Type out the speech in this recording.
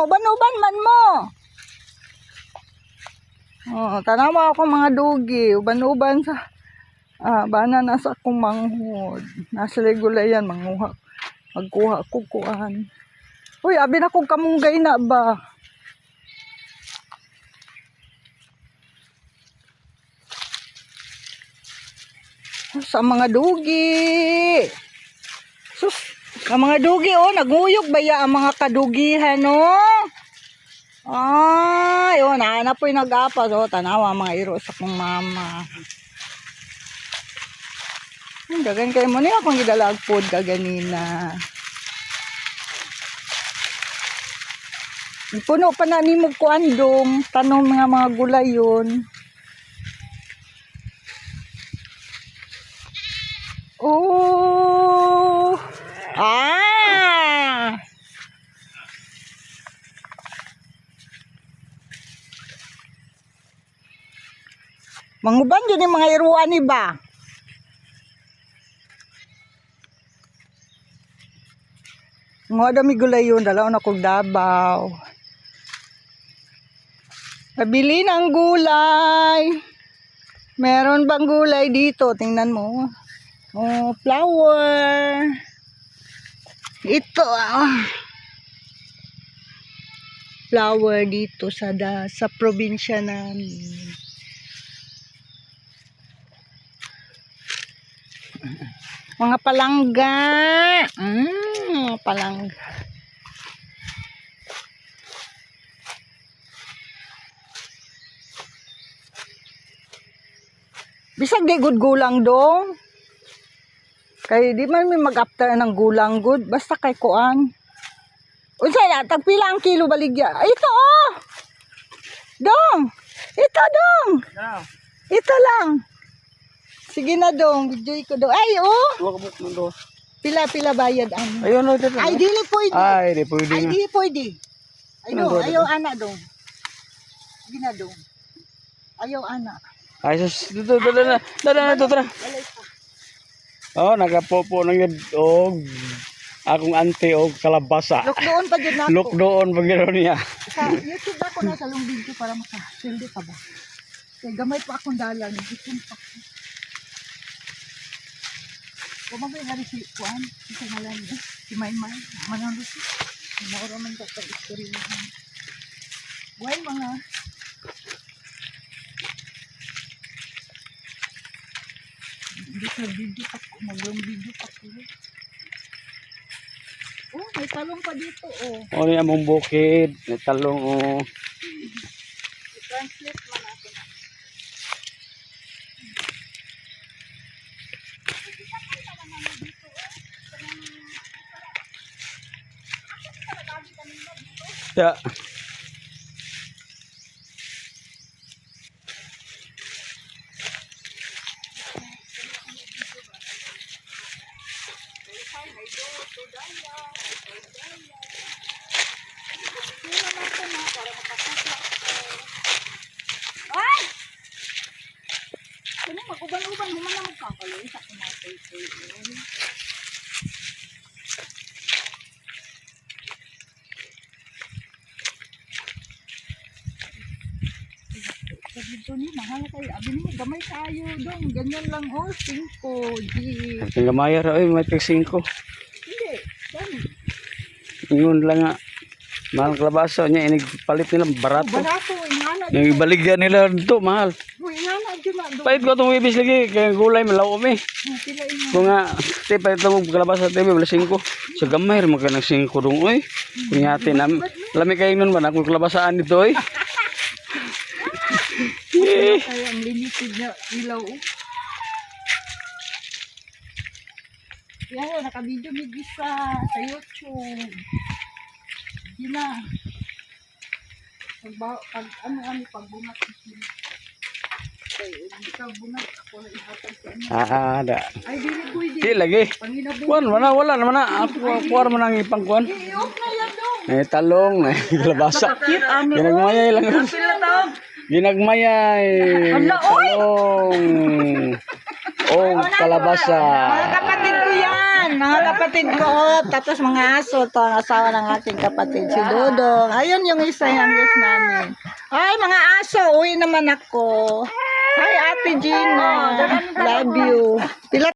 Uban-uban man mo. Oh, tanawa ako mga dugi. Uban-uban sa bana nasa akong manghod. Nasa regulayan manguha. Magkuha ko kuan. Uy, abi na kong kamunggay na ba? Sa mga dugi. Sus, ang mga dugi naguyog ba ya ang mga kadugihan Ay, nahanap po yung nag-apas tanawa mga iro sa kong mama. Dagan kayo mo niya akong gidalagpod kaganina. Puno pa na ni mo kuandong tanong mga gulay yun. Oh! Manguban yun yung mga iruan iba. Mga dami gulay yun, dalaw na kong Dabaw. Nabili ng gulay. Meron bang gulay dito? Tingnan mo. Oh, flower. Ito flower dito sa probinsya namin. Mga palangga. Palangga. Bisag di good gulang dong. Kay di man may mag-after ng gulang good. Basta kay kuan. Unsay na, tagpila ang kilo baligya. Ito Dong. Ito dong. Ito lang. Sige na dong. Video ko dong. Ay Pila bayad Ayun Ay dili pwede. Ay di pwede. Ay dili pwede. Ayaw ana dong. Sige na dong. Ayaw ana. Ay sus, dito dala na tara. Oh, nagapopo nang yun akong ante kalabasa. Look doon pa dyan ako. Look doon pag gano'n niya. Sa YouTube ako na sa long video para makasildo ka ba? Kaya gamay pa akong dalang. Dikon pa ko. Kumabay nga rin si Juan. Si Malan. Si Maymay. Manang Lucy. Maura man ka istorya. Buhay mga. Hindi sa video pa ko. Mag-long video pa ko. Oh, may talong pa dito Oh, ni among bukid, may talong I-translate man ako na. Ya. Ay! Kani mag-uban-uban mo man ang kakaloy sa kumatay ko. Dito ni mahal kayo. Abi mo gamay tayo dong. Ganyan lang 5 G. Ang gamaya ra may tag 5. Hindi. Dami. Ingon lang nga. Mahal kalabasa niya palit nila barato. Barato ingana. Yung ibaligyan nila dito mahal. Ingana jud na. Pait ko itong ibis lagi kaya gulay malaw mi. Sila ina. Kung nga pait itong kalabasa tayo wala 5. Sa gamay ra magka ng 5 dong oy. Kunyati lami kayo nun ba na kung kalabasaan dito oy. Kaya ang limited na ilaw. Yan, naka-video may gisa sa YouTube. Hindi na. Pagbunat ito. Hindi ka bunat. Ako na ihatag sa ano. Da. Ay, dili ko Di lagi. Panginabuhi. Wala naman na. Ako kuwar mo nang ipangkuan. Iyok na yan daw. Talong, kalabasa. Ginagmayay lang yun. Ginagmayay. Talong. Kalabasa. Kapatid ko yan. mga kapatid ko, tapos mga aso, to ang asawa ng aking kapatid, si Dodong. Ayun yung isa yung guest namin. Ay, mga aso, uwi naman ako. Hi, Ate Gina. Love you. Pila